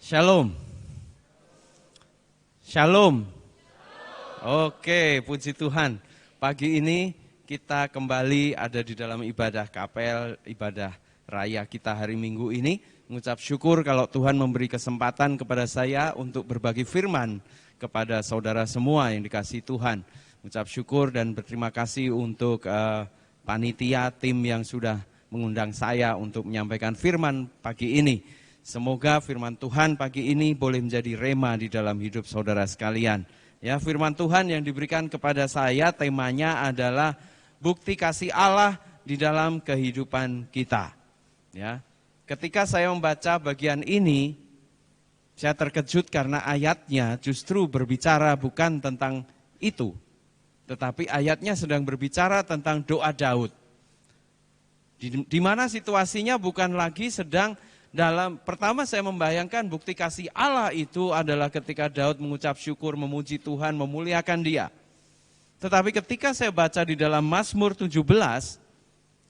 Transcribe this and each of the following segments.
Shalom. Shalom. Oke, puji Tuhan. Pagi ini kita kembali ada di dalam ibadah kapel, ibadah raya kita hari Minggu ini. Mengucap syukur kalau Tuhan memberi kesempatan kepada saya untuk berbagi firman kepada saudara semua yang dikasihi Tuhan. Mengucap syukur dan berterima kasih untuk panitia, tim yang sudah mengundang saya untuk menyampaikan firman pagi ini. Semoga firman Tuhan pagi ini boleh menjadi rema di dalam hidup saudara sekalian. Ya, firman Tuhan yang diberikan kepada saya temanya adalah bukti kasih Allah di dalam kehidupan kita. Ya. Ketika saya membaca bagian ini, saya terkejut karena ayatnya justru berbicara bukan tentang itu. Tetapi ayatnya sedang berbicara tentang doa Daud. Di mana situasinya bukan lagi sedang pertama saya membayangkan bukti kasih Allah itu adalah ketika Daud mengucap syukur, memuji Tuhan, memuliakan Dia. Tetapi ketika saya baca di dalam Mazmur 17,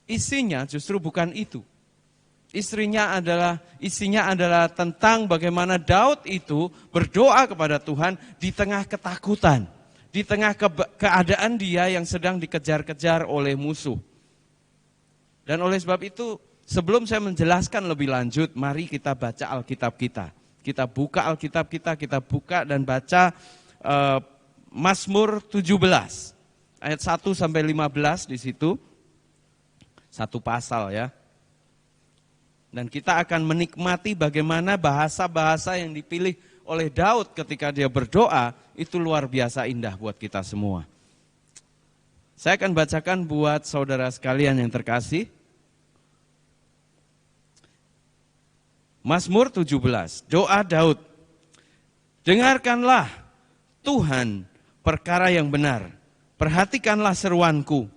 isinya justru bukan itu. Isinya adalah tentang bagaimana Daud itu berdoa kepada Tuhan di tengah ketakutan, di tengah keadaan dia yang sedang dikejar-kejar oleh musuh. Dan oleh sebab itu, sebelum saya menjelaskan lebih lanjut, mari kita baca Alkitab kita. Kita buka Alkitab kita buka dan baca Mazmur 17, ayat 1 sampai 15 di situ. Satu pasal ya. Dan kita akan menikmati bagaimana bahasa-bahasa yang dipilih oleh Daud ketika dia berdoa, itu luar biasa indah buat kita semua. Saya akan bacakan buat saudara sekalian yang terkasih. Mazmur 17, doa Daud. Dengarkanlah Tuhan perkara yang benar, perhatikanlah seruanku.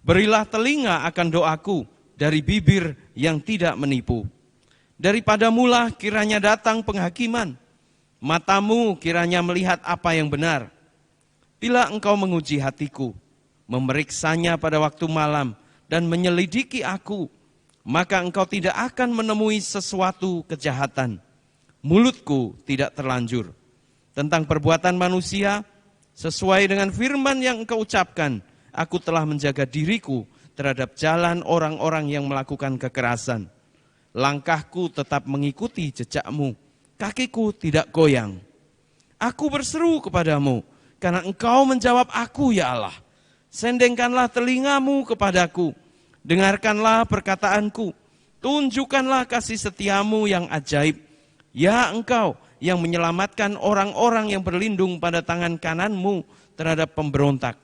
Berilah telinga akan doaku dari bibir yang tidak menipu. Daripadamulah kiranya datang penghakiman, matamu kiranya melihat apa yang benar. Bila engkau menguji hatiku, memeriksanya pada waktu malam dan menyelidiki aku, maka engkau tidak akan menemui sesuatu kejahatan. Mulutku tidak terlanjur. Tentang perbuatan manusia, sesuai dengan firman yang engkau ucapkan, aku telah menjaga diriku terhadap jalan orang-orang yang melakukan kekerasan. Langkahku tetap mengikuti jejakmu, kakiku tidak goyang. Aku berseru kepadamu, karena engkau menjawab aku ya Allah. Sendengkanlah telingamu kepadaku. Dengarkanlah perkataanku, tunjukkanlah kasih setiamu yang ajaib. Ya engkau yang menyelamatkan orang-orang yang berlindung pada tangan kananmu terhadap pemberontak.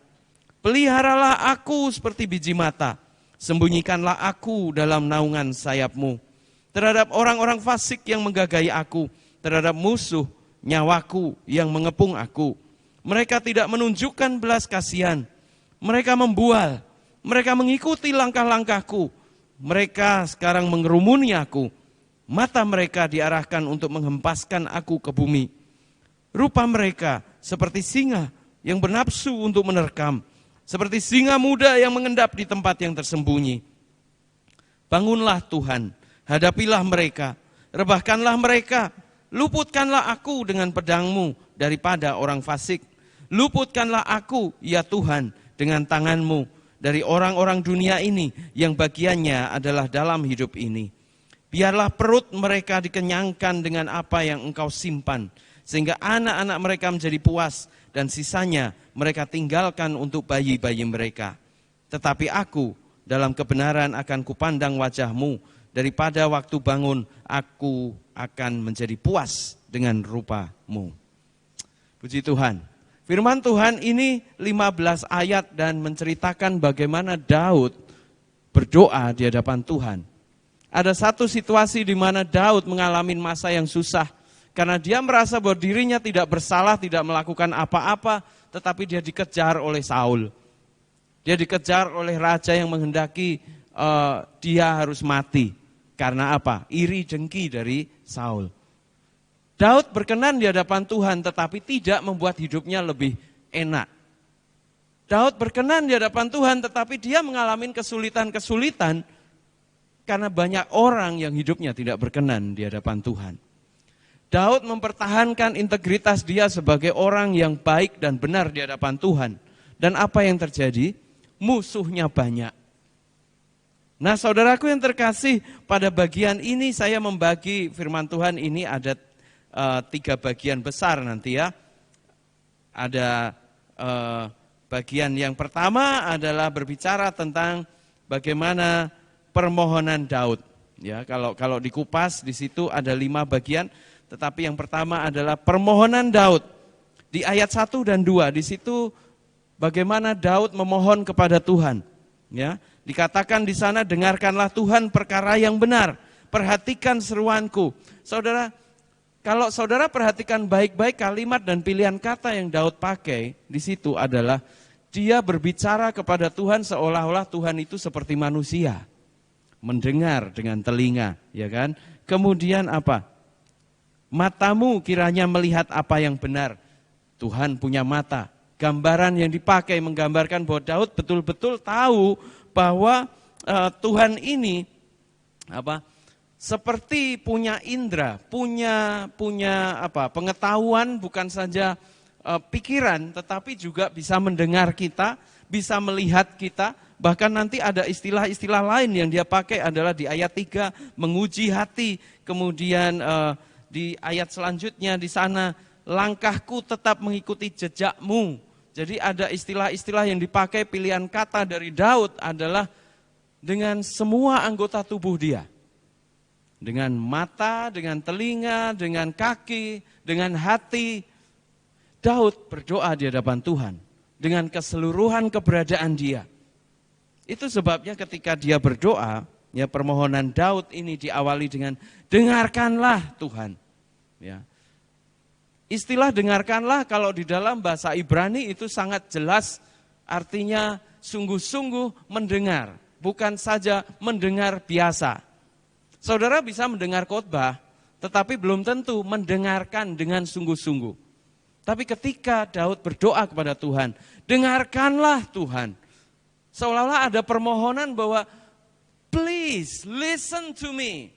Peliharalah aku seperti biji mata, sembunyikanlah aku dalam naungan sayapmu. Terhadap orang-orang fasik yang menggagai aku, terhadap musuh nyawaku yang mengepung aku. Mereka tidak menunjukkan belas kasihan, mereka membual. Mereka mengikuti langkah-langkahku. Mereka sekarang mengerumuni aku. Mata mereka diarahkan untuk menghempaskan aku ke bumi. Rupa mereka seperti singa yang bernafsu untuk menerkam. Seperti singa muda yang mengendap di tempat yang tersembunyi. Bangunlah Tuhan, hadapilah mereka. Rebahkanlah mereka. Luputkanlah aku dengan pedangmu daripada orang fasik. Luputkanlah aku, ya Tuhan, dengan tanganmu dari orang-orang dunia ini yang bagiannya adalah dalam hidup ini. Biarlah perut mereka dikenyangkan dengan apa yang engkau simpan, sehingga anak-anak mereka menjadi puas, dan sisanya mereka tinggalkan untuk bayi-bayi mereka. Tetapi aku dalam kebenaran akan kupandang wajahmu, daripada waktu bangun aku akan menjadi puas dengan rupamu. Puji Tuhan. Firman Tuhan ini 15 ayat dan menceritakan bagaimana Daud berdoa di hadapan Tuhan. Ada satu situasi di mana Daud mengalami masa yang susah karena dia merasa bahwa dirinya tidak bersalah, tidak melakukan apa-apa, tetapi dia dikejar oleh Saul. Dia dikejar oleh raja yang menghendaki dia harus mati. Karena apa? Iri dengki dari Saul. Daud berkenan di hadapan Tuhan tetapi tidak membuat hidupnya lebih enak. Daud berkenan di hadapan Tuhan tetapi dia mengalami kesulitan karena banyak orang yang hidupnya tidak berkenan di hadapan Tuhan. Daud mempertahankan integritas dia sebagai orang yang baik dan benar di hadapan Tuhan. Dan apa yang terjadi? Musuhnya banyak. Nah, saudaraku yang terkasih, pada bagian ini saya membagi firman Tuhan ini ada 3 bagian besar nanti ya. Ada bagian yang pertama adalah berbicara tentang bagaimana permohonan Daud. Ya, kalau dikupas di situ ada 5 bagian. Tetapi yang pertama adalah permohonan Daud. Di ayat 1 dan 2, di situ bagaimana Daud memohon kepada Tuhan. Ya, dikatakan di sana, dengarkanlah Tuhan perkara yang benar, perhatikan seruanku. Saudara, kalau saudara perhatikan baik-baik kalimat dan pilihan kata yang Daud pakai, di situ adalah dia berbicara kepada Tuhan seolah-olah Tuhan itu seperti manusia. Mendengar dengan telinga, ya kan? Kemudian apa? Matamu kiranya melihat apa yang benar. Tuhan punya mata. Gambaran yang dipakai menggambarkan bahwa Daud betul-betul tahu bahwa Tuhan ini seperti punya indera, punya pengetahuan, bukan saja pikiran, tetapi juga bisa mendengar kita, bisa melihat kita. Bahkan nanti ada istilah-istilah lain yang dia pakai adalah di ayat 3, menguji hati. Kemudian di ayat selanjutnya di sana, langkahku tetap mengikuti jejakmu. Jadi ada istilah-istilah yang dipakai, pilihan kata dari Daud adalah dengan semua anggota tubuh dia. Dengan mata, dengan telinga, dengan kaki, dengan hati. Daud berdoa di hadapan Tuhan dengan keseluruhan keberadaan dia. Itu sebabnya ketika dia berdoa, ya, permohonan Daud ini diawali dengan dengarkanlah Tuhan. Ya. Istilah dengarkanlah kalau di dalam bahasa Ibrani itu sangat jelas, artinya sungguh-sungguh mendengar, bukan saja mendengar biasa. Saudara bisa mendengar khotbah, tetapi belum tentu mendengarkan dengan sungguh-sungguh. Tapi ketika Daud berdoa kepada Tuhan, dengarkanlah Tuhan. Seolah-olah ada permohonan bahwa please listen to me.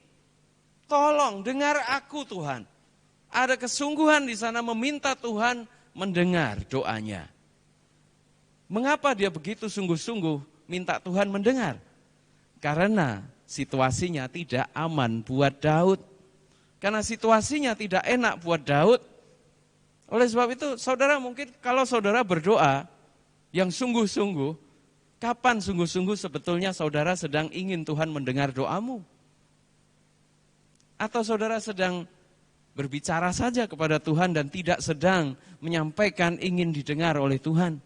Tolong dengar aku Tuhan. Ada kesungguhan di sana meminta Tuhan mendengar doanya. Mengapa dia begitu sungguh-sungguh minta Tuhan mendengar? Karena situasinya tidak aman buat Daud. Karena situasinya tidak enak buat Daud. Oleh sebab itu, saudara mungkin kalau saudara berdoa yang sungguh-sungguh, kapan sungguh-sungguh sebetulnya saudara sedang ingin Tuhan mendengar doamu? Atau saudara sedang berbicara saja kepada Tuhan dan tidak sedang menyampaikan ingin didengar oleh Tuhan?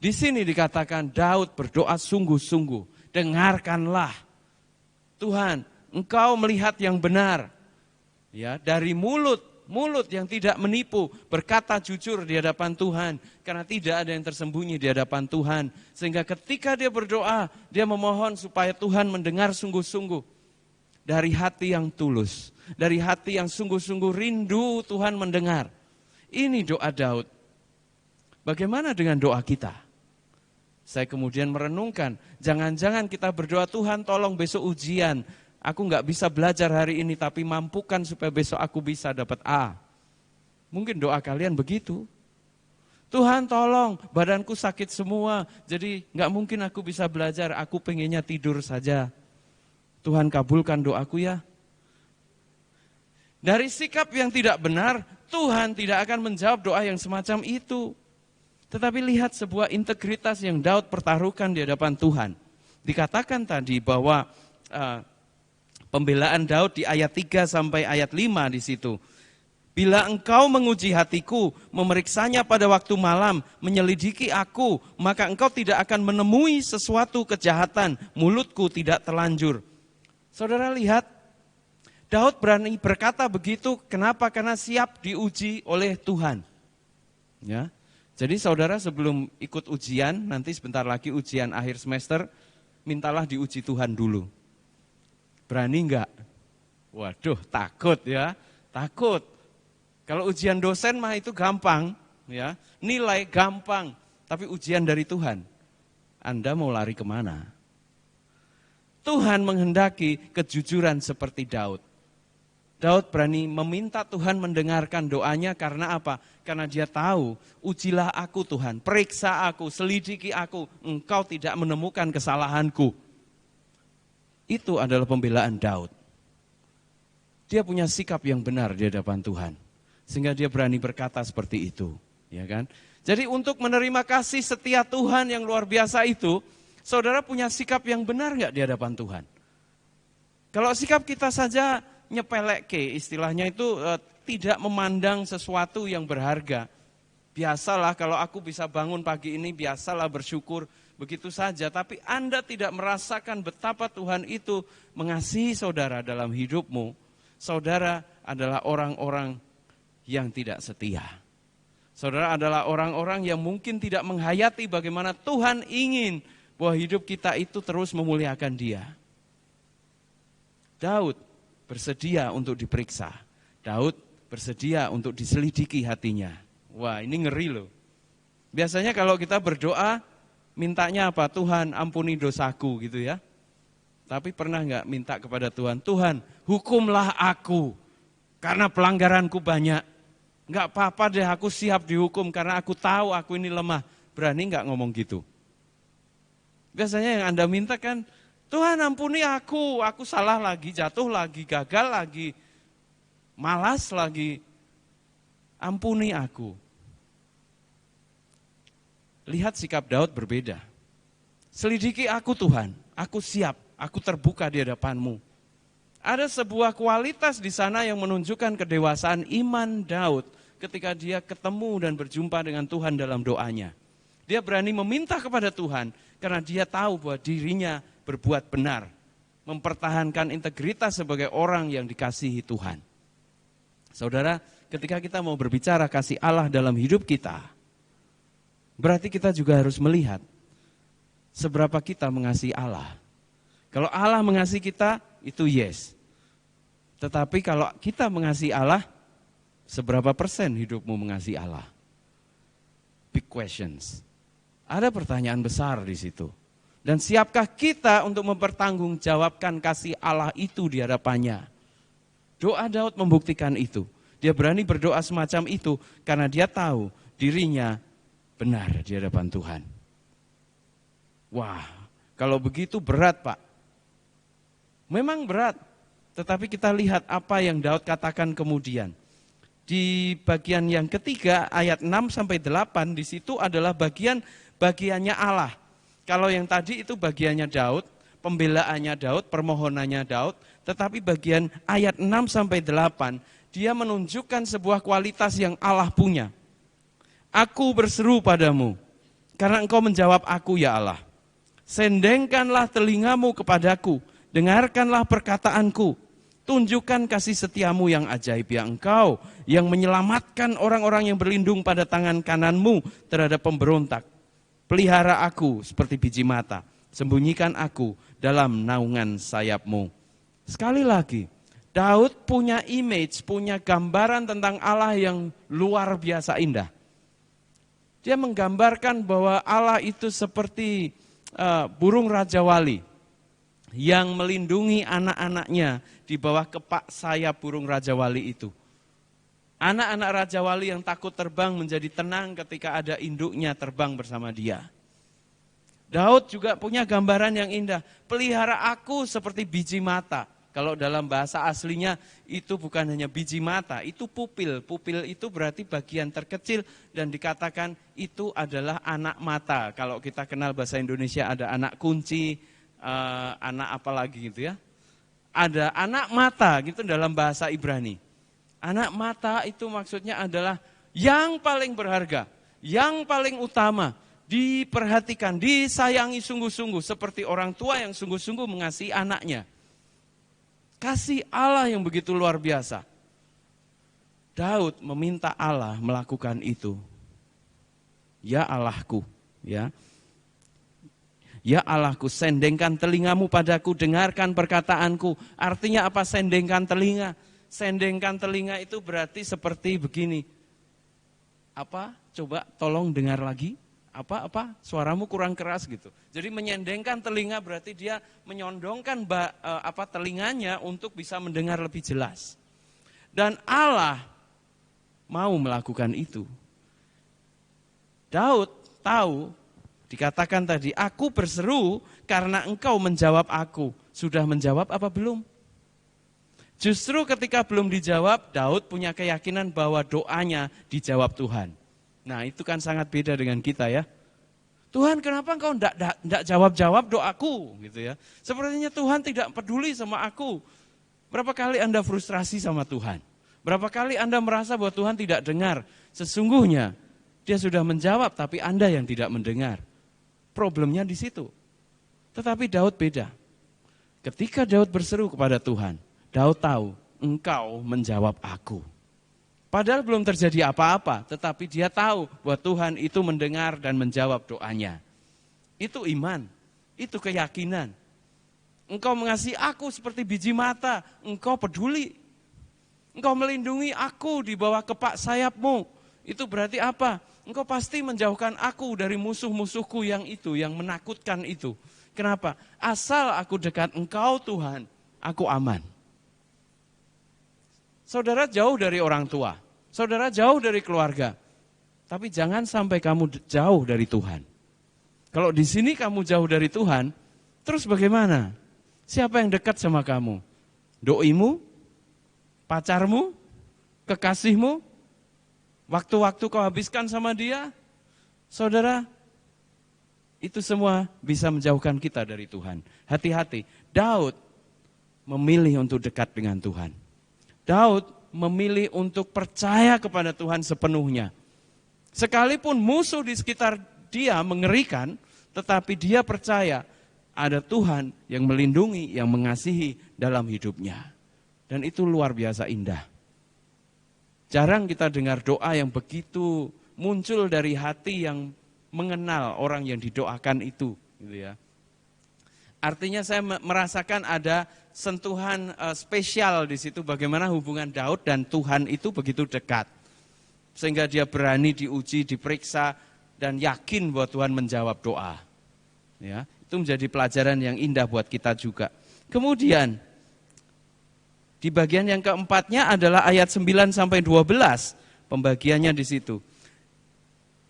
Di sini dikatakan Daud berdoa sungguh-sungguh, dengarkanlah Tuhan, Engkau melihat yang benar. Ya, dari mulut yang tidak menipu, berkata jujur di hadapan Tuhan, karena tidak ada yang tersembunyi di hadapan Tuhan. Sehingga ketika dia berdoa, dia memohon supaya Tuhan mendengar sungguh-sungguh. Dari hati yang tulus, dari hati yang sungguh-sungguh rindu Tuhan mendengar. Ini doa Daud. Bagaimana dengan doa kita? Saya kemudian merenungkan, jangan-jangan kita berdoa, Tuhan tolong besok ujian. Aku nggak bisa belajar hari ini, tapi mampukan supaya besok aku bisa dapat A. Mungkin doa kalian begitu. Tuhan tolong, badanku sakit semua, jadi nggak mungkin aku bisa belajar, aku pengennya tidur saja. Tuhan kabulkan doaku ya. Dari sikap yang tidak benar, Tuhan tidak akan menjawab doa yang semacam itu. Tetapi lihat sebuah integritas yang Daud pertaruhkan di hadapan Tuhan. Dikatakan tadi bahwa pembelaan Daud di ayat 3 sampai ayat 5 di situ. Bila engkau menguji hatiku, memeriksanya pada waktu malam, menyelidiki aku, maka engkau tidak akan menemui sesuatu kejahatan, mulutku tidak terlanjur. Saudara lihat, Daud berani berkata begitu, kenapa? Karena siap diuji oleh Tuhan. Ya. Jadi saudara sebelum ikut ujian, nanti sebentar lagi ujian akhir semester, mintalah diuji Tuhan dulu. Berani enggak? Waduh, takut ya, takut. Kalau ujian dosen mah itu gampang, ya, nilai gampang. Tapi ujian dari Tuhan, Anda mau lari kemana? Tuhan menghendaki kejujuran seperti Daud. Daud berani meminta Tuhan mendengarkan doanya karena apa? Karena dia tahu, ujilah aku Tuhan, periksa aku, selidiki aku, engkau tidak menemukan kesalahanku. Itu adalah pembelaan Daud. Dia punya sikap yang benar di hadapan Tuhan. Sehingga dia berani berkata seperti itu. Ya kan? Jadi untuk menerima kasih setia Tuhan yang luar biasa itu, saudara punya sikap yang benar nggak di hadapan Tuhan? Kalau sikap kita saja nyepeleke, istilahnya itu tidak memandang sesuatu yang berharga. Biasalah kalau aku bisa bangun pagi ini, biasalah bersyukur, begitu saja. Tapi Anda tidak merasakan betapa Tuhan itu mengasihi saudara dalam hidupmu. Saudara adalah orang-orang yang tidak setia. Saudara adalah orang-orang yang mungkin tidak menghayati bagaimana Tuhan ingin bahwa hidup kita itu terus memuliakan Dia. Daud bersedia untuk diperiksa. Daud bersedia untuk diselidiki hatinya. Wah, ini ngeri loh. Biasanya kalau kita berdoa, mintanya apa? Tuhan ampuni dosaku gitu ya. Tapi pernah nggak minta kepada Tuhan, Tuhan hukumlah aku karena pelanggaranku banyak. Nggak apa-apa deh, aku siap dihukum karena aku tahu aku ini lemah. Berani nggak ngomong gitu? Biasanya yang Anda minta kan, Tuhan ampuni aku salah lagi, jatuh lagi, gagal lagi, malas lagi, ampuni aku. Lihat sikap Daud berbeda. Selidiki aku Tuhan, aku siap, aku terbuka di hadapan-Mu. Ada sebuah kualitas di sana yang menunjukkan kedewasaan iman Daud ketika dia ketemu dan berjumpa dengan Tuhan dalam doanya. Dia berani meminta kepada Tuhan karena dia tahu bahwa dirinya berbuat benar, mempertahankan integritas sebagai orang yang dikasihi Tuhan. Saudara, ketika kita mau berbicara kasih Allah dalam hidup kita, berarti kita juga harus melihat seberapa kita mengasihi Allah. Kalau Allah mengasihi kita, itu yes. Tetapi kalau kita mengasihi Allah, seberapa persen hidupmu mengasihi Allah? Big questions. Ada pertanyaan besar di situ. Dan siapkah kita untuk mempertanggungjawabkan kasih Allah itu di hadapannya? Doa Daud membuktikan itu. Dia berani berdoa semacam itu karena dia tahu dirinya benar di hadapan Tuhan. Wah, kalau begitu berat Pak. Memang berat, tetapi kita lihat apa yang Daud katakan kemudian. Di bagian yang ketiga ayat 6-8 di situ adalah bagiannya Allah. Kalau yang tadi itu bagiannya Daud, pembelaannya Daud, permohonannya Daud, tetapi bagian ayat 6-8 dia menunjukkan sebuah kualitas yang Allah punya. Aku berseru padamu, karena engkau menjawab aku ya Allah. Sendengkanlah telingamu kepadaku, dengarkanlah perkataanku. Tunjukkan kasih setiamu yang ajaib ya engkau, yang menyelamatkan orang-orang yang berlindung pada tangan kananmu terhadap pemberontak. Pelihara aku seperti biji mata, sembunyikan aku dalam naungan sayapmu. Sekali lagi, Daud punya image, punya gambaran tentang Allah yang luar biasa indah. Dia menggambarkan bahwa Allah itu seperti burung Raja Wali yang melindungi anak-anaknya di bawah kepak sayap burung Raja Wali itu. Anak-anak Raja Wali yang takut terbang menjadi tenang ketika ada induknya terbang bersama dia. Daud juga punya gambaran yang indah. Pelihara aku seperti biji mata. Kalau dalam bahasa aslinya itu bukan hanya biji mata, itu pupil. Pupil itu berarti bagian terkecil dan dikatakan itu adalah anak mata. Kalau kita kenal bahasa Indonesia ada anak kunci, anak apa lagi gitu ya. Ada anak mata gitu dalam bahasa Ibrani. Anak mata itu maksudnya adalah yang paling berharga, yang paling utama, diperhatikan, disayangi sungguh-sungguh seperti orang tua yang sungguh-sungguh mengasihi anaknya. Kasih Allah yang begitu luar biasa. Daud meminta Allah melakukan itu. Ya Allahku, ya. Ya Allahku, sendengkan telingamu padaku, dengarkan perkataanku. Artinya apa sendengkan telinga? Sendengkan telinga itu berarti seperti begini. Apa? Coba tolong dengar lagi. Apa? Suaramu kurang keras gitu. Jadi menyendengkan telinga berarti dia menyondongkan telinganya untuk bisa mendengar lebih jelas. Dan Allah mau melakukan itu. Daud tahu, dikatakan tadi, aku berseru karena engkau menjawab aku. Sudah menjawab apa belum? Justru ketika belum dijawab, Daud punya keyakinan bahwa doanya dijawab Tuhan. Nah, itu kan sangat beda dengan kita ya. Tuhan, kenapa engkau enggak jawab-jawab doaku gitu ya. Sepertinya Tuhan tidak peduli sama aku. Berapa kali Anda frustrasi sama Tuhan? Berapa kali Anda merasa bahwa Tuhan tidak dengar? Sesungguhnya Dia sudah menjawab tapi Anda yang tidak mendengar. Problemnya di situ. Tetapi Daud beda. Ketika Daud berseru kepada Tuhan, Daud tahu, engkau menjawab aku. Padahal belum terjadi apa-apa, tetapi dia tahu bahwa Tuhan itu mendengar dan menjawab doanya. Itu iman, itu keyakinan. Engkau mengasihi aku seperti biji mata, engkau peduli. Engkau melindungi aku di bawah kepak sayapmu. Itu berarti apa? Engkau pasti menjauhkan aku dari musuh-musuhku yang itu, yang menakutkan itu. Kenapa? Asal aku dekat engkau Tuhan, aku aman. Saudara jauh dari orang tua, saudara jauh dari keluarga, tapi jangan sampai kamu jauh dari Tuhan. Kalau di sini kamu jauh dari Tuhan, terus bagaimana? Siapa yang dekat sama kamu? Doimu? Pacarmu? Kekasihmu? Waktu-waktu kau habiskan sama dia? Saudara, itu semua bisa menjauhkan kita dari Tuhan. Hati-hati, Daud memilih untuk dekat dengan Tuhan. Daud memilih untuk percaya kepada Tuhan sepenuhnya. Sekalipun musuh di sekitar dia mengerikan, tetapi dia percaya ada Tuhan yang melindungi, yang mengasihi dalam hidupnya. Dan itu luar biasa indah. Jarang kita dengar doa yang begitu muncul dari hati yang mengenal orang yang didoakan itu. Gitu ya. Artinya saya merasakan ada sentuhan spesial di situ bagaimana hubungan Daud dan Tuhan itu begitu dekat. Sehingga dia berani diuji, diperiksa dan yakin bahwa Tuhan menjawab doa. Ya, itu menjadi pelajaran yang indah buat kita juga. Kemudian di bagian yang keempatnya adalah ayat 9 sampai 12. Pembagiannya di situ.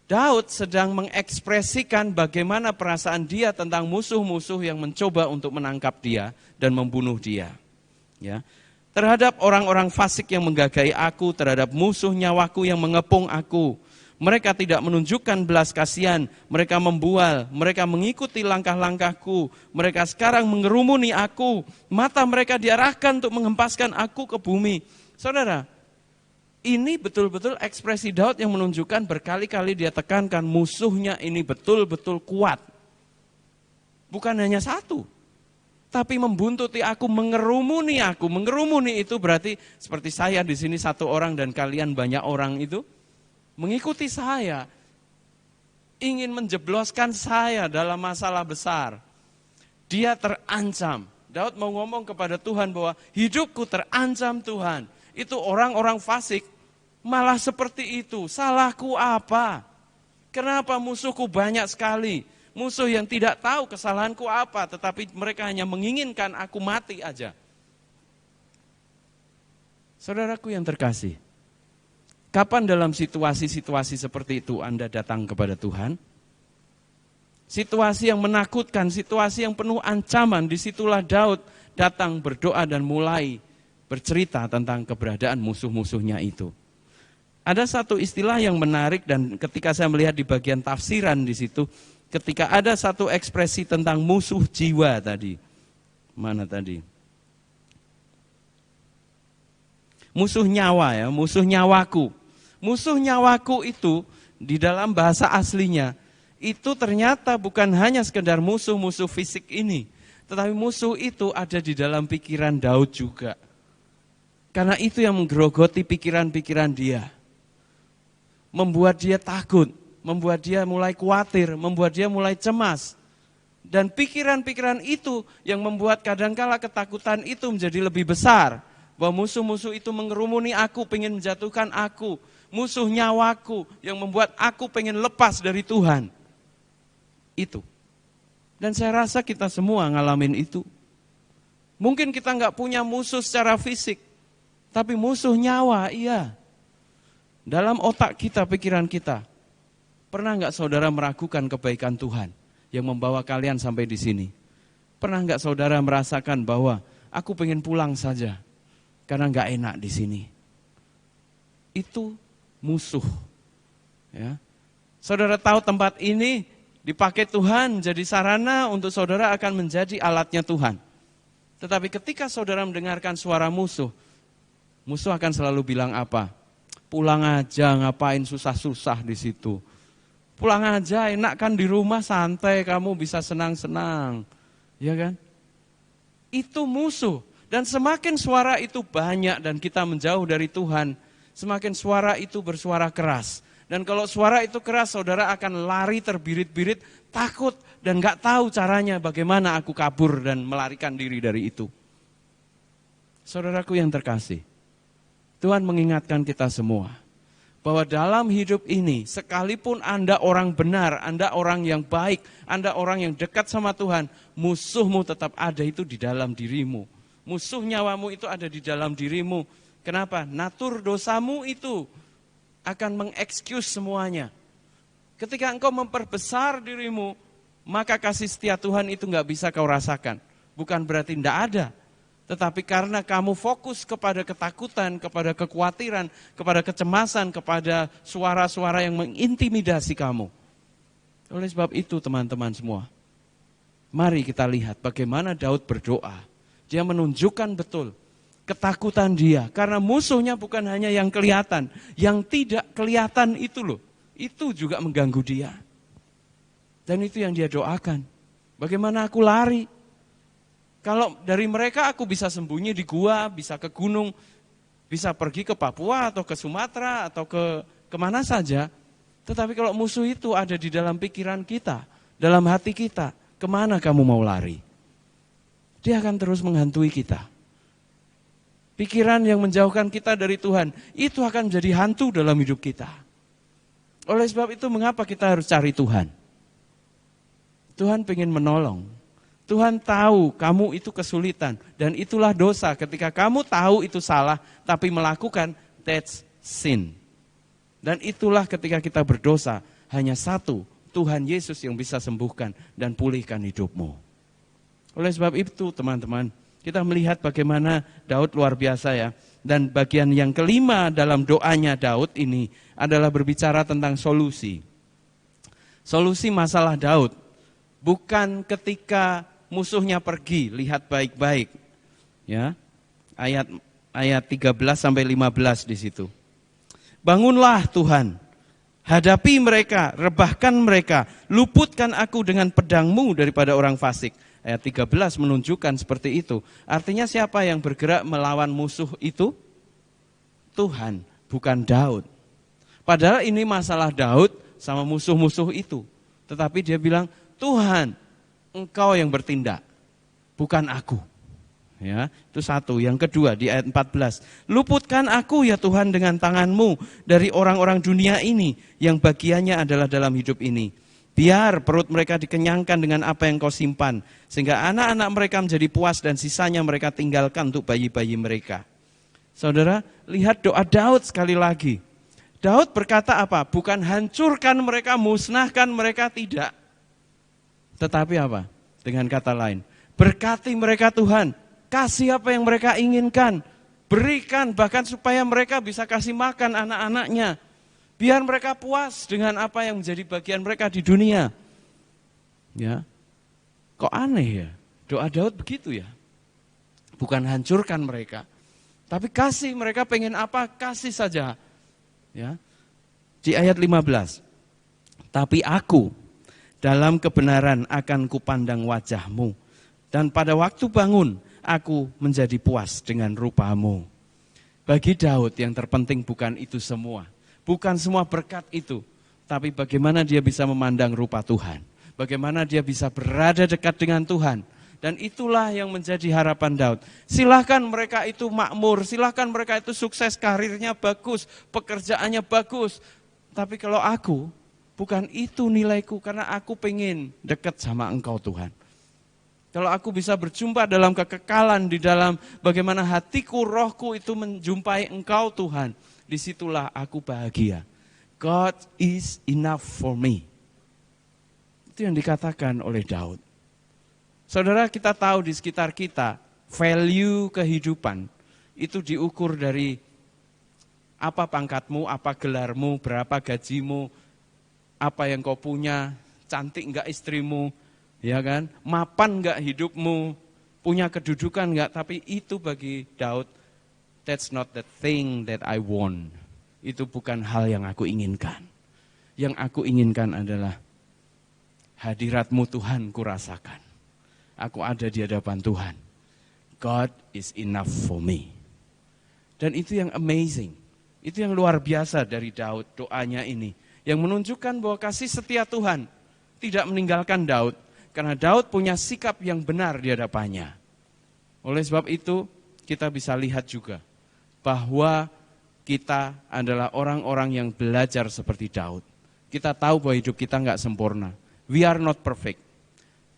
Daud sedang mengekspresikan bagaimana perasaan dia tentang musuh-musuh yang mencoba untuk menangkap dia dan membunuh dia. Ya. Terhadap orang-orang fasik yang menggagai aku, terhadap musuh nyawaku yang mengepung aku. Mereka tidak menunjukkan belas kasihan, mereka membual, mereka mengikuti langkah-langkahku. Mereka sekarang mengerumuni aku, mata mereka diarahkan untuk menghempaskan aku ke bumi. Saudara, ini betul-betul ekspresi Daud yang menunjukkan berkali-kali dia tekankan musuhnya ini betul-betul kuat. Bukan hanya satu, tapi membuntuti aku, mengerumuni aku. Mengerumuni itu berarti seperti saya di sini satu orang dan kalian banyak orang itu mengikuti saya, ingin menjebloskan saya dalam masalah besar. Dia terancam. Daud mau ngomong kepada Tuhan bahwa hidupku terancam Tuhan. Itu orang-orang fasik malah seperti itu. Salahku apa? Kenapa musuhku banyak sekali? Musuh yang tidak tahu kesalahanku apa, tetapi mereka hanya menginginkan aku mati aja. Saudaraku yang terkasih, kapan dalam situasi-situasi seperti itu Anda datang kepada Tuhan? Situasi yang menakutkan, situasi yang penuh ancaman, disitulah Daud datang berdoa dan mulai bercerita tentang keberadaan musuh-musuhnya itu. Ada satu istilah yang menarik dan ketika saya melihat di bagian tafsiran di situ, ketika ada satu ekspresi tentang musuh jiwa tadi. Mana tadi? Musuh nyawa ya, musuh nyawaku. Musuh nyawaku itu di dalam bahasa aslinya, itu ternyata bukan hanya sekedar musuh-musuh fisik ini. Tetapi musuh itu ada di dalam pikiran Daud juga. Karena itu yang menggerogoti pikiran-pikiran dia. Membuat dia takut, membuat dia mulai khawatir, membuat dia mulai cemas. Dan pikiran-pikiran itu yang membuat kadangkala ketakutan itu menjadi lebih besar. Bahwa musuh-musuh itu mengerumuni aku, pengen menjatuhkan aku. Musuh nyawaku yang membuat aku pengen lepas dari Tuhan. Itu. Dan saya rasa kita semua ngalamin itu. Mungkin kita nggak punya musuh secara fisik. Tapi musuh nyawa, iya. Dalam otak kita, pikiran kita. Pernah nggak saudara meragukan kebaikan Tuhan yang membawa kalian sampai di sini? Pernah nggak saudara merasakan bahwa aku pengen pulang saja karena nggak enak di sini? Itu musuh. Ya. Saudara tahu tempat ini dipakai Tuhan jadi sarana untuk saudara akan menjadi alatnya Tuhan. Tetapi ketika saudara mendengarkan suara musuh, musuh akan selalu bilang apa? Pulang aja, ngapain susah-susah di situ. Pulang aja, enak kan di rumah santai, kamu bisa senang-senang. Ya kan? Itu musuh. Dan semakin suara itu banyak dan kita menjauh dari Tuhan, semakin suara itu bersuara keras. Dan kalau suara itu keras, saudara akan lari terbirit-birit, takut dan gak tahu caranya bagaimana aku kabur dan melarikan diri dari itu. Saudaraku yang terkasih, Tuhan mengingatkan kita semua bahwa dalam hidup ini, sekalipun Anda orang benar, Anda orang yang baik, Anda orang yang dekat sama Tuhan, musuhmu tetap ada itu di dalam dirimu. Musuh nyawamu itu ada di dalam dirimu. Kenapa? Natur dosamu itu akan mengexcuse semuanya. Ketika engkau memperbesar dirimu, maka kasih setia Tuhan itu nggak bisa kau rasakan. Bukan berarti tidak ada. Tetapi karena kamu fokus kepada ketakutan, kepada kekhawatiran, kepada kecemasan, kepada suara-suara yang mengintimidasi kamu. Oleh sebab itu teman-teman semua, mari kita lihat bagaimana Daud berdoa. Dia menunjukkan betul ketakutan dia. Karena musuhnya bukan hanya yang kelihatan, yang tidak kelihatan itu loh. Itu juga mengganggu dia. Dan itu yang dia doakan. Bagaimana aku lari? Kalau dari mereka aku bisa sembunyi di gua, bisa ke gunung, bisa pergi ke Papua atau ke Sumatera atau ke kemana saja. Tetapi kalau musuh itu ada di dalam pikiran kita, dalam hati kita, kemana kamu mau lari? Dia akan terus menghantui kita. Pikiran yang menjauhkan kita dari Tuhan, itu akan menjadi hantu dalam hidup kita. Oleh sebab itu mengapa kita harus cari Tuhan? Tuhan pengen menolong. Tuhan tahu kamu itu kesulitan dan itulah dosa. Ketika kamu tahu itu salah tapi melakukan, that's sin. Dan itulah ketika kita berdosa, hanya satu, Tuhan Yesus yang bisa sembuhkan dan pulihkan hidupmu. Oleh sebab itu teman-teman, kita melihat bagaimana Daud luar biasa ya. Dan bagian yang kelima dalam doanya Daud ini adalah berbicara tentang solusi. Solusi masalah Daud bukan ketika musuhnya pergi, lihat baik-baik. Ya. Ayat 13 sampai 15 di situ. Bangunlah Tuhan, hadapi mereka, rebahkan mereka, luputkan aku dengan pedangmu daripada orang fasik. Ayat 13 menunjukkan seperti itu. Artinya siapa yang bergerak melawan musuh itu? Tuhan, bukan Daud. Padahal ini masalah Daud sama musuh-musuh itu. Tetapi dia bilang, Tuhan, engkau yang bertindak, bukan aku. Ya, itu satu. Yang kedua di ayat 14. Luputkan aku ya Tuhan dengan tanganmu dari orang-orang dunia ini yang bagiannya adalah dalam hidup ini. Biar perut mereka dikenyangkan dengan apa yang kau simpan. Sehingga anak-anak mereka menjadi puas dan sisanya mereka tinggalkan untuk bayi-bayi mereka. Saudara, lihat doa Daud sekali lagi. Daud berkata apa? Bukan hancurkan mereka, musnahkan mereka, tidak. Tetapi apa? Dengan kata lain, berkati mereka Tuhan. Kasih apa yang mereka inginkan. Berikan bahkan supaya mereka bisa kasih makan anak-anaknya. Biar mereka puas dengan apa yang menjadi bagian mereka di dunia. Ya, kok aneh ya? Doa Daud begitu ya? Bukan hancurkan mereka, tapi kasih mereka pengen apa, kasih saja. Ya, di ayat 15. Tapi aku dalam kebenaran akan kupandang wajahmu. Dan pada waktu bangun, aku menjadi puas dengan rupamu. Bagi Daud yang terpenting bukan itu semua. Bukan semua berkat itu, tapi bagaimana dia bisa memandang rupa Tuhan. Bagaimana dia bisa berada dekat dengan Tuhan. Dan itulah yang menjadi harapan Daud. Silahkan mereka itu makmur, silahkan mereka itu sukses, karirnya bagus, pekerjaannya bagus. Tapi kalau aku, bukan itu nilaiku, karena aku pengen dekat sama Engkau Tuhan. Kalau aku bisa berjumpa dalam kekekalan, di dalam bagaimana hatiku, rohku itu menjumpai Engkau Tuhan, disitulah aku bahagia. God is enough for me. Itu yang dikatakan oleh Daud. Saudara, kita tahu di sekitar kita, value kehidupan itu diukur dari apa pangkatmu, apa gelarmu, berapa gajimu, apa yang kau punya, cantik enggak istrimu, ya kan? Mapan enggak hidupmu, punya kedudukan enggak? Tapi itu bagi Daud, that's not the thing that I want. Itu bukan hal yang aku inginkan. Yang aku inginkan adalah hadirat-Mu Tuhan kurasakan. Aku ada di hadapan Tuhan. God is enough for me. Dan itu yang amazing. Itu yang luar biasa dari Daud, doanya ini. Yang menunjukkan bahwa kasih setia Tuhan tidak meninggalkan Daud. Karena Daud punya sikap yang benar di hadapannya. Oleh sebab itu, kita bisa lihat juga bahwa kita adalah orang-orang yang belajar seperti Daud. Kita tahu bahwa hidup kita enggak sempurna. We are not perfect,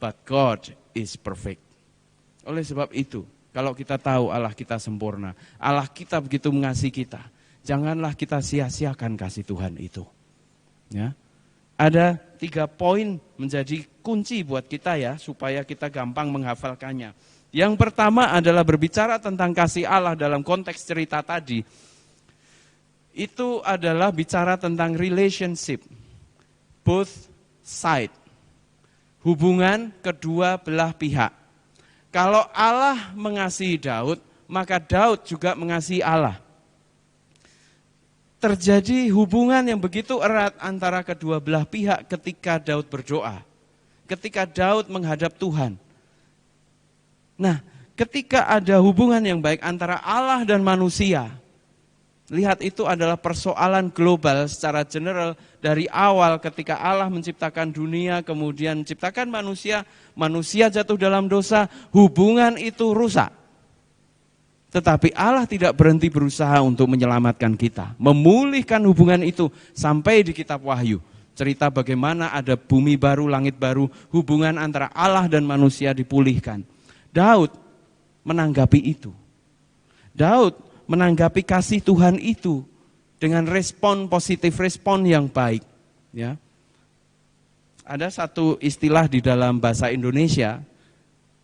but God is perfect. Oleh sebab itu, kalau kita tahu Allah kita sempurna, Allah kita begitu mengasihi kita, janganlah kita sia-siakan kasih Tuhan itu. Ya. Ada 3 poin menjadi kunci buat kita ya, supaya kita gampang menghafalkannya. Yang pertama adalah berbicara tentang kasih Allah dalam konteks cerita tadi. Itu adalah bicara tentang relationship, both side, hubungan kedua belah pihak. Kalau Allah mengasihi Daud, maka Daud juga mengasihi Allah. Terjadi hubungan yang begitu erat antara kedua belah pihak ketika Daud berdoa. Ketika Daud menghadap Tuhan. Nah, ketika ada hubungan yang baik antara Allah dan manusia, lihat itu adalah persoalan global secara general dari awal ketika Allah menciptakan dunia, kemudian menciptakan manusia, manusia jatuh dalam dosa, hubungan itu rusak. Tetapi Allah tidak berhenti berusaha untuk menyelamatkan kita, memulihkan hubungan itu sampai di kitab Wahyu. Cerita bagaimana ada bumi baru, langit baru, hubungan antara Allah dan manusia dipulihkan. Daud menanggapi itu. Daud menanggapi kasih Tuhan itu dengan respon positif, respon yang baik. Ya. Ada satu istilah di dalam bahasa Indonesia,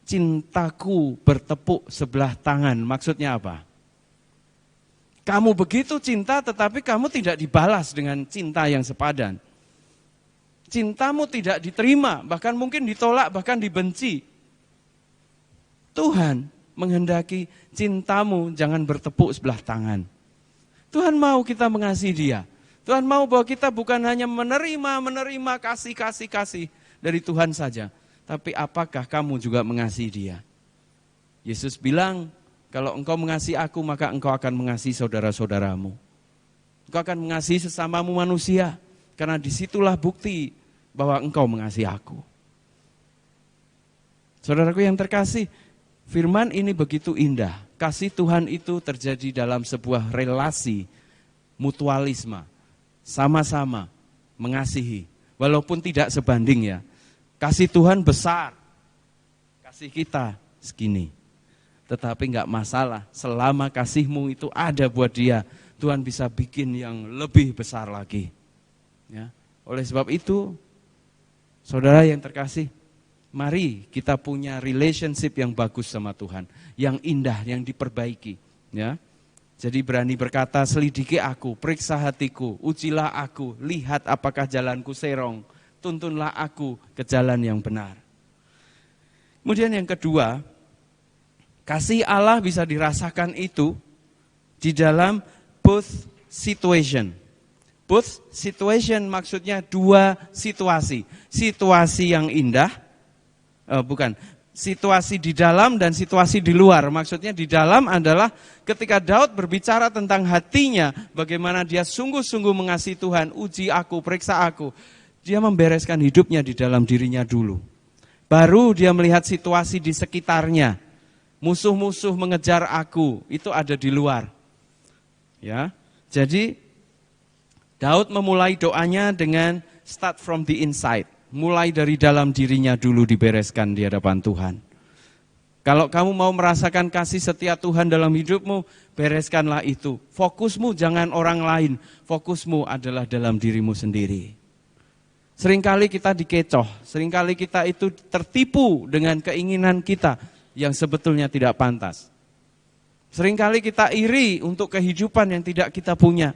cintaku bertepuk sebelah tangan. Maksudnya apa? Kamu begitu cinta tetapi kamu tidak dibalas dengan cinta yang sepadan. Cintamu tidak diterima, bahkan mungkin ditolak, bahkan dibenci. Tuhan menghendaki cintamu jangan bertepuk sebelah tangan. Tuhan mau kita mengasihi Dia. Tuhan mau bahwa kita bukan hanya menerima kasih dari Tuhan saja. Tapi apakah kamu juga mengasihi Dia? Yesus bilang, kalau engkau mengasihi aku, maka engkau akan mengasihi saudara-saudaramu. Engkau akan mengasihi sesamamu manusia. Karena disitulah bukti bahwa engkau mengasihi aku. Saudaraku yang terkasih, firman ini begitu indah. Kasih Tuhan itu terjadi dalam sebuah relasi mutualisme. Sama-sama mengasihi. Walaupun tidak sebanding ya. Kasih Tuhan besar, kasih kita segini. Tetapi enggak masalah, selama kasihmu itu ada buat dia, Tuhan bisa bikin yang lebih besar lagi. Ya. Oleh sebab itu, saudara yang terkasih, mari kita punya relationship yang bagus sama Tuhan, yang indah, yang diperbaiki. Ya. Jadi berani berkata, selidiki aku, periksa hatiku, ujilah aku, lihat apakah jalanku serong. Tuntunlah aku ke jalan yang benar. Kemudian yang kedua, kasih Allah bisa dirasakan itu di dalam both situation. Both situation maksudnya 2 situasi. Situasi yang indah, situasi di dalam dan situasi di luar. Maksudnya di dalam adalah ketika Daud berbicara tentang hatinya, bagaimana dia sungguh-sungguh mengasihi Tuhan, uji aku, periksa aku. Dia membereskan hidupnya di dalam dirinya dulu. Baru dia melihat situasi di sekitarnya. Musuh-musuh mengejar aku, itu ada di luar. Ya. Jadi Daud memulai doanya dengan start from the inside. Mulai dari dalam dirinya dulu dibereskan di hadapan Tuhan. Kalau kamu mau merasakan kasih setia Tuhan dalam hidupmu, bereskanlah itu. Fokusmu jangan orang lain, fokusmu adalah dalam dirimu sendiri. Seringkali kita dikecoh, seringkali kita itu tertipu dengan keinginan kita yang sebetulnya tidak pantas. Seringkali kita iri untuk kehidupan yang tidak kita punya.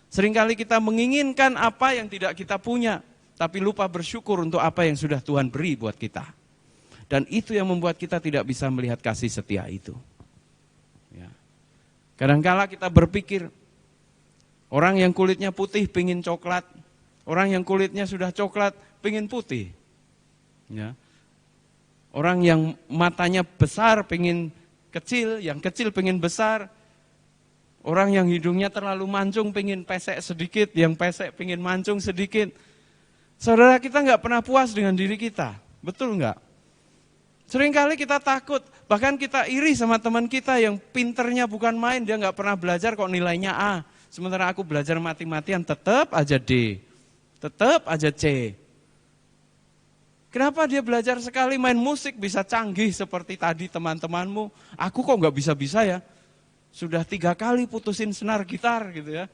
Seringkali kita menginginkan apa yang tidak kita punya, tapi lupa bersyukur untuk apa yang sudah Tuhan beri buat kita. Dan itu yang membuat kita tidak bisa melihat kasih setia itu. Ya. Kadangkala kita berpikir, orang yang kulitnya putih pengen coklat, orang yang kulitnya sudah coklat pengen putih. Ya. Orang yang matanya besar pengen kecil, yang kecil pengen besar. Orang yang hidungnya terlalu mancung pengen pesek sedikit, yang pesek pengen mancung sedikit. Saudara, kita nggak pernah puas dengan diri kita, betul nggak? Seringkali kita takut, bahkan kita iri sama teman kita yang pinternya bukan main, dia nggak pernah belajar kok nilainya A. Sementara aku belajar mati-matian tetap aja D, tetap aja C. Kenapa dia belajar sekali main musik bisa canggih seperti tadi teman-temanmu? Aku kok nggak bisa-bisa ya? Sudah 3 kali putusin senar gitar gitu ya,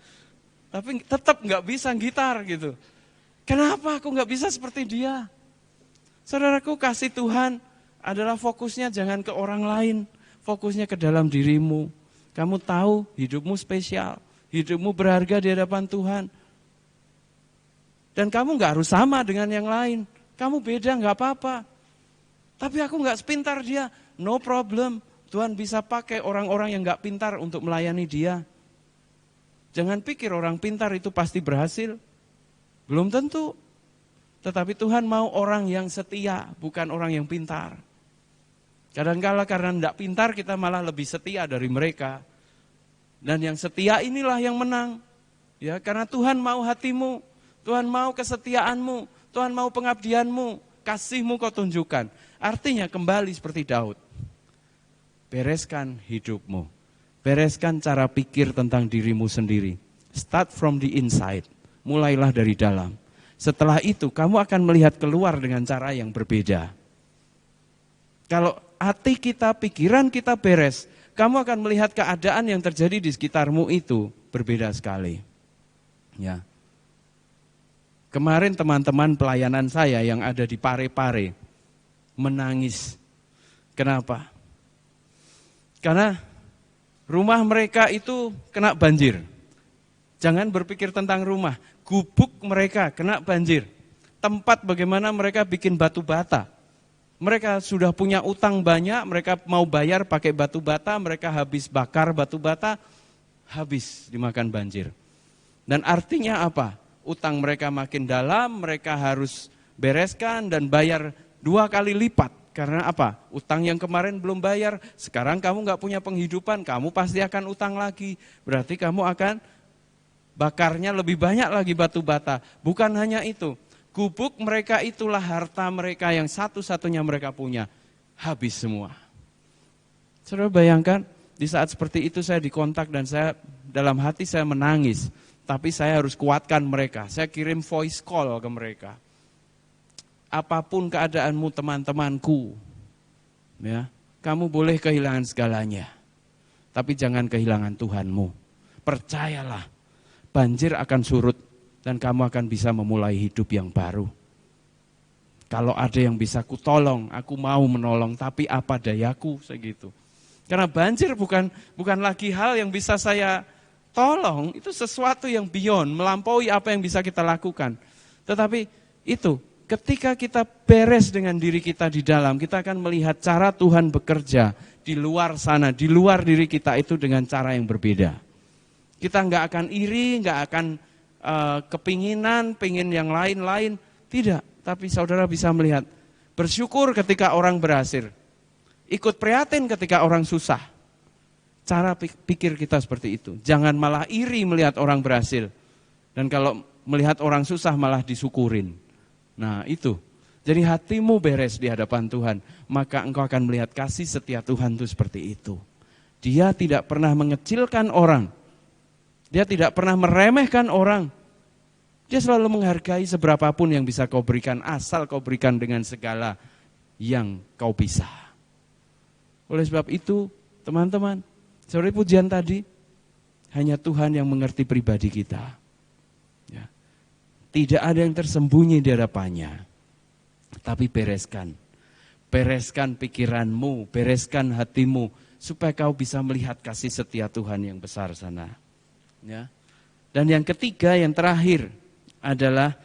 tapi tetap nggak bisa gitar gitu. Kenapa aku nggak bisa seperti dia? Saudaraku, kasih Tuhan adalah fokusnya jangan ke orang lain, fokusnya ke dalam dirimu. Kamu tahu hidupmu spesial, hidupmu berharga di hadapan Tuhan. Dan kamu nggak harus sama dengan yang lain, kamu beda nggak apa-apa. Tapi aku nggak sepintar dia, no problem. Tuhan bisa pakai orang-orang yang nggak pintar untuk melayani dia. Jangan pikir orang pintar itu pasti berhasil, belum tentu. Tetapi Tuhan mau orang yang setia, bukan orang yang pintar. Kadang-kala karena tidak pintar kita malah lebih setia dari mereka. Dan yang setia inilah yang menang. Ya, karena Tuhan mau hatimu, Tuhan mau kesetiaanmu, Tuhan mau pengabdianmu, kasihmu kau tunjukkan. Artinya kembali seperti Daud. Bereskan hidupmu. Bereskan cara pikir tentang dirimu sendiri. Start from the inside. Mulailah dari dalam. Setelah itu kamu akan melihat keluar dengan cara yang berbeda. Kalau hati kita, pikiran kita beres, kamu akan melihat keadaan yang terjadi di sekitarmu itu berbeda sekali. Ya. Kemarin teman-teman pelayanan saya yang ada di Pare-Pare menangis. Kenapa? Karena rumah mereka itu kena banjir. Jangan berpikir tentang rumah, gubuk mereka kena banjir. Tempat bagaimana mereka bikin batu bata. Mereka sudah punya utang banyak, mereka mau bayar pakai batu bata, mereka habis bakar batu bata, habis dimakan banjir. Dan artinya apa? Utang mereka makin dalam, mereka harus bereskan dan bayar 2 kali lipat. Karena apa? Utang yang kemarin belum bayar, sekarang kamu nggak punya penghidupan, kamu pasti akan utang lagi. Berarti kamu akan bakarnya lebih banyak lagi batu bata. Bukan hanya itu. Gubuk mereka itulah harta mereka yang satu-satunya mereka punya. Habis semua. Saudara bayangkan, di saat seperti itu saya dikontak dan saya dalam hati saya menangis. Tapi saya harus kuatkan mereka. Saya kirim voice call ke mereka. Apapun keadaanmu teman-temanku, ya, kamu boleh kehilangan segalanya. Tapi jangan kehilangan Tuhanmu. Percayalah, banjir akan surut. Dan kamu akan bisa memulai hidup yang baru. Kalau ada yang bisa kutolong, aku mau menolong, tapi apa dayaku, segitu. Karena banjir bukan lagi hal yang bisa saya tolong, itu sesuatu yang beyond, melampaui apa yang bisa kita lakukan. Tetapi itu, ketika kita beres dengan diri kita di dalam, kita akan melihat cara Tuhan bekerja di luar sana, di luar diri kita itu dengan cara yang berbeda. Kita nggak akan iri, nggak akan kepinginan, pengen yang lain-lain, tidak. Tapi saudara bisa melihat, bersyukur ketika orang berhasil, ikut prihatin ketika orang susah. Cara pikir kita seperti itu. Jangan malah iri melihat orang berhasil. Dan kalau melihat orang susah malah disyukurin. Nah itu, jadi hatimu beres di hadapan Tuhan, maka engkau akan melihat kasih setia Tuhan itu seperti itu. Dia tidak pernah mengecilkan orang. Dia tidak pernah meremehkan orang. Dia selalu menghargai seberapapun yang bisa kau berikan, asal kau berikan dengan segala yang kau bisa. Oleh sebab itu, teman-teman, seperti pujian tadi, hanya Tuhan yang mengerti pribadi kita. Ya. Tidak ada yang tersembunyi di hadapannya. Tapi bereskan. Bereskan pikiranmu, bereskan hatimu, supaya kau bisa melihat kasih setia Tuhan yang besar sana. Ya. Dan yang ketiga, yang terakhir adalah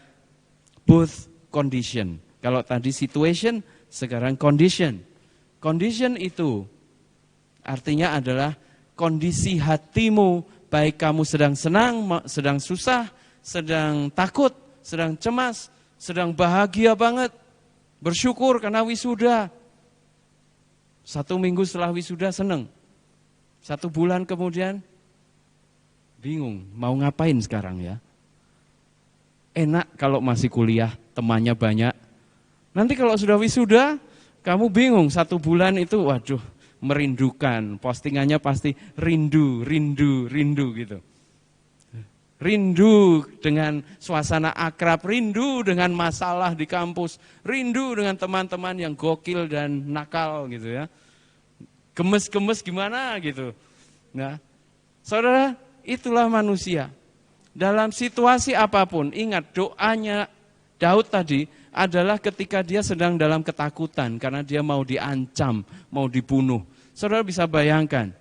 both condition. Kalau tadi situation, sekarang condition. Condition itu artinya adalah kondisi hatimu, baik kamu sedang senang, sedang susah, sedang takut, sedang cemas, sedang bahagia banget, bersyukur karena wisuda. 1 minggu setelah wisuda senang. 1 bulan kemudian bingung, mau ngapain sekarang ya? Enak kalau masih kuliah, temannya banyak. Nanti kalau sudah wisuda, kamu bingung 1 bulan itu, waduh, merindukan. Postingannya pasti rindu, rindu, rindu gitu. Rindu dengan suasana akrab, rindu dengan masalah di kampus, rindu dengan teman-teman yang gokil dan nakal gitu ya. Gemes-gemes gimana gitu. Nah, saudara, itulah manusia. Dalam situasi apapun, ingat doanya Daud tadi adalah ketika dia sedang dalam ketakutan karena dia mau diancam, mau dibunuh. Saudara bisa bayangkan,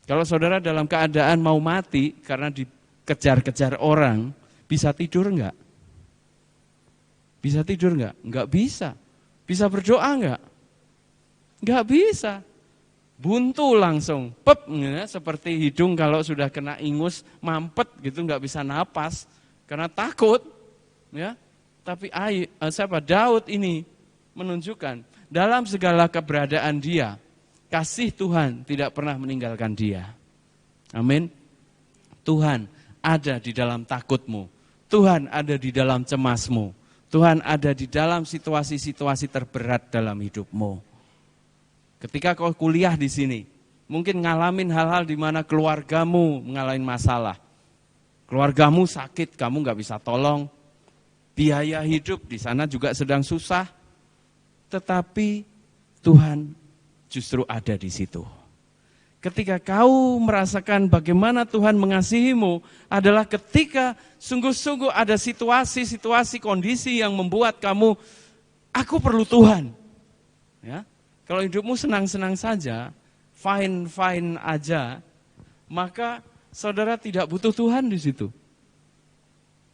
kalau saudara dalam keadaan mau mati karena dikejar-kejar orang, bisa tidur enggak? Bisa tidur enggak? Enggak bisa. Bisa berdoa enggak? Enggak bisa. Buntu langsung, pep, ya, seperti hidung kalau sudah kena ingus, mampet gitu, nggak bisa napas, karena takut, ya. Tapi Daud ini menunjukkan dalam segala keberadaan dia, kasih Tuhan tidak pernah meninggalkan dia. Amin. Tuhan ada di dalam takutmu, Tuhan ada di dalam cemasmu, Tuhan ada di dalam situasi-situasi terberat dalam hidupmu. Ketika kau kuliah di sini, mungkin ngalamin hal-hal di mana keluargamu mengalami masalah. Keluargamu sakit, kamu nggak bisa tolong. Biaya hidup di sana juga sedang susah. Tetapi Tuhan justru ada di situ. Ketika kau merasakan bagaimana Tuhan mengasihimu, adalah ketika sungguh-sungguh ada situasi-situasi, kondisi yang membuat kamu, aku perlu Tuhan. Ya. Kalau hidupmu senang-senang saja, fine-fine aja, maka saudara tidak butuh Tuhan di situ.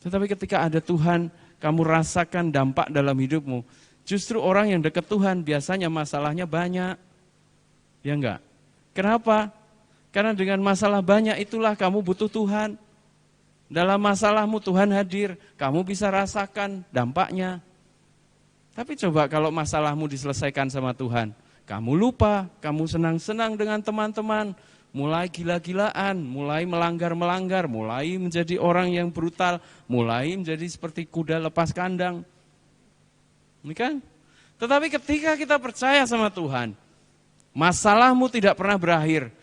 Tetapi ketika ada Tuhan, kamu rasakan dampak dalam hidupmu. Justru orang yang dekat Tuhan biasanya masalahnya banyak. Ya enggak? Kenapa? Karena dengan masalah banyak itulah kamu butuh Tuhan. Dalam masalahmu Tuhan hadir, kamu bisa rasakan dampaknya. Tapi coba kalau masalahmu diselesaikan sama Tuhan, kamu lupa, kamu senang-senang dengan teman-teman, mulai gila-gilaan, mulai melanggar-melanggar, mulai menjadi orang yang brutal, mulai menjadi seperti kuda lepas kandang. Ini kan? Tetapi ketika kita percaya sama Tuhan, masalahmu tidak pernah berakhir,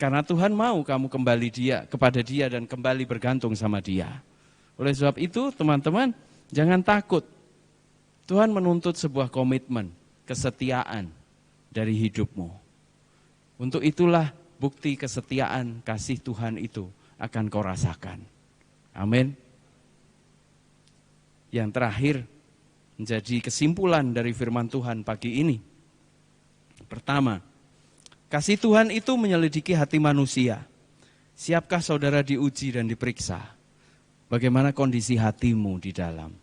karena Tuhan mau kamu kembali kepada Dia dan kembali bergantung sama Dia. Oleh sebab itu, teman-teman, jangan takut. Tuhan menuntut sebuah komitmen, kesetiaan dari hidupmu. Untuk itulah bukti kesetiaan kasih Tuhan itu akan kau rasakan. Amin. Yang terakhir menjadi kesimpulan dari firman Tuhan pagi ini. Pertama, kasih Tuhan itu menyelidiki hati manusia. Siapkah saudara diuji dan diperiksa? Bagaimana kondisi hatimu di dalam?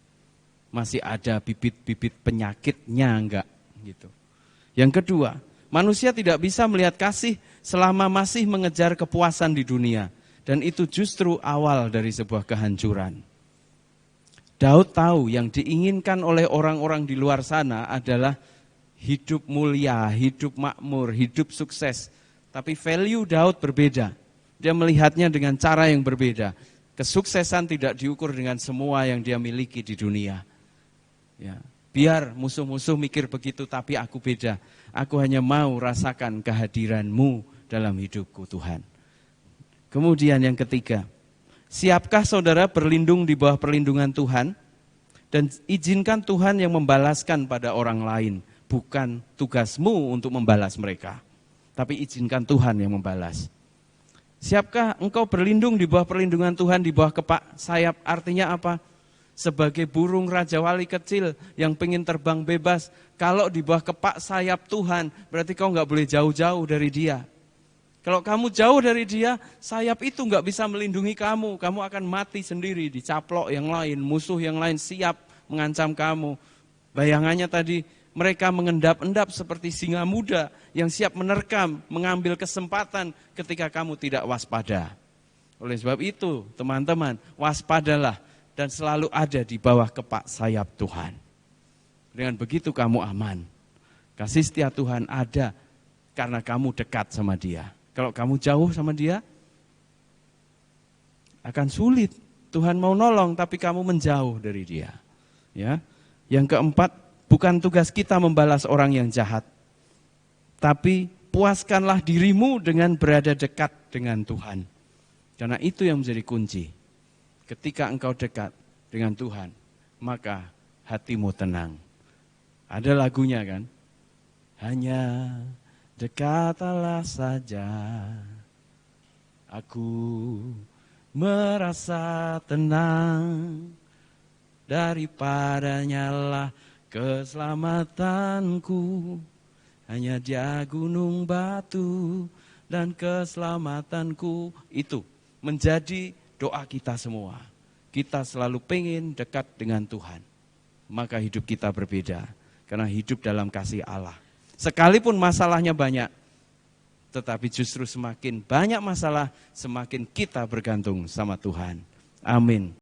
Masih ada bibit-bibit penyakitnya enggak? Gitu. Yang kedua, manusia tidak bisa melihat kasih selama masih mengejar kepuasan di dunia. Dan itu justru awal dari sebuah kehancuran. Daud tahu yang diinginkan oleh orang-orang di luar sana adalah hidup mulia, hidup makmur, hidup sukses. Tapi value Daud berbeda. Dia melihatnya dengan cara yang berbeda. Kesuksesan tidak diukur dengan semua yang dia miliki di dunia. Ya, biar musuh-musuh mikir begitu, tapi aku beda. Aku hanya mau rasakan kehadiran-Mu dalam hidupku, Tuhan. Kemudian yang ketiga, siapkah saudara berlindung di bawah perlindungan Tuhan? Dan izinkan Tuhan yang membalaskan pada orang lain, bukan tugasmu untuk membalas mereka. tapi izinkan Tuhan yang membalas. Siapkah engkau berlindung di bawah perlindungan Tuhan, di bawah kepak sayap? Artinya apa? Sebagai burung Raja Wali kecil yang pengen terbang bebas, kalau di bawah kepak sayap Tuhan, berarti kau nggak boleh jauh-jauh dari Dia. Kalau kamu jauh dari Dia, sayap itu nggak bisa melindungi kamu. Kamu akan mati sendiri, dicaplok yang lain, musuh yang lain siap mengancam kamu. Bayangannya tadi, mereka mengendap-endap seperti singa muda yang siap menerkam, mengambil kesempatan ketika kamu tidak waspada. Oleh sebab itu, teman-teman, waspadalah dan selalu ada di bawah kepak sayap Tuhan. Dengan begitu kamu aman. Kasih setia Tuhan ada karena kamu dekat sama Dia. Kalau kamu jauh sama Dia, akan sulit. Tuhan mau nolong tapi kamu menjauh dari Dia. Ya. Yang keempat, bukan tugas kita membalas orang yang jahat, tapi puaskanlah dirimu dengan berada dekat dengan Tuhan. Karena itu yang menjadi kunci. Ketika engkau dekat dengan Tuhan, maka hatimu tenang. Ada lagunya kan? Hanya dekat Allah saja, aku merasa tenang. Daripadanya lah keselamatanku, hanya Dia gunung batu dan keselamatanku. Itu menjadi doa kita semua. Kita selalu pengen dekat dengan Tuhan. Maka hidup kita berbeda, karena hidup dalam kasih Allah. Sekalipun masalahnya banyak, tetapi justru semakin banyak masalah, semakin kita bergantung sama Tuhan. Amin.